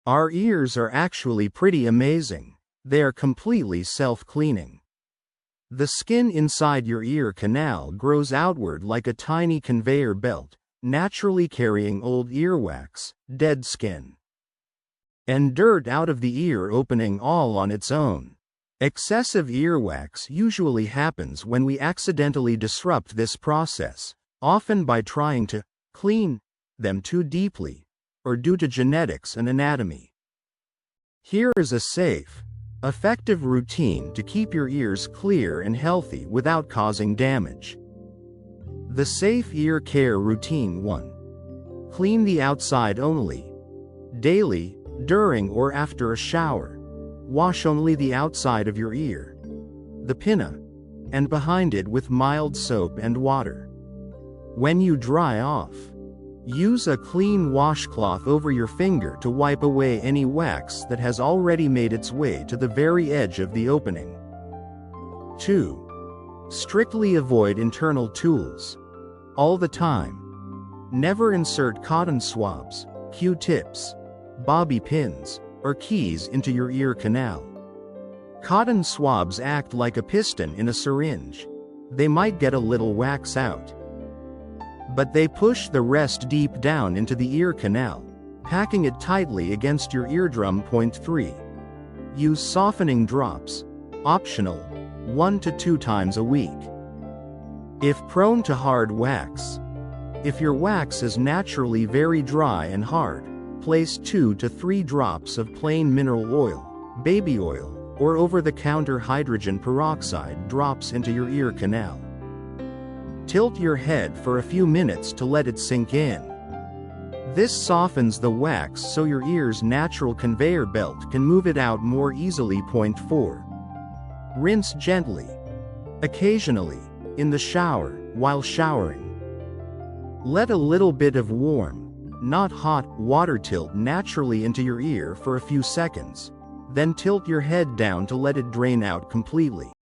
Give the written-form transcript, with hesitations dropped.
Our ears are actually pretty amazing. They are completely self-cleaning. The skin inside your ear canal grows outward like a tiny conveyor belt, naturally carrying old earwax, dead skin, and dirt out of the ear opening all on its own. Excessive earwax usually happens when we accidentally disrupt this process, often by trying to clean them too deeply, or due to genetics and anatomy. Here is a safe, effective routine to keep your ears clear and healthy without causing damage. The Safe Ear Care Routine 1. Clean the outside only. Daily, during or after a shower. Wash only the outside of your ear, the pinna, and behind it with mild soap and water. When you dry off, use a clean washcloth over your finger to wipe away any wax that has already made its way to the very edge of the opening. 2. Strictly avoid internal tools. All the time. Never insert cotton swabs, Q-tips, bobby pins, or keys into your ear canal. Cotton swabs act like a piston in a syringe. They might get a little wax out, but they push the rest deep down into the ear canal, packing it tightly against your eardrum. 3. Use softening drops, optional, 1 to 2 times a week. If prone to hard wax. If your wax is naturally very dry and hard, place 2 to 3 drops of plain mineral oil, baby oil, or over-the-counter hydrogen peroxide drops into your ear canal. Tilt your head for a few minutes to let it sink in. This softens the wax so your ear's natural conveyor belt can move it out more easily. 4. Rinse gently, occasionally, in the shower, while showering. Let a little bit of warm, not hot, water tilt naturally into your ear for a few seconds, then tilt your head down to let it drain out completely.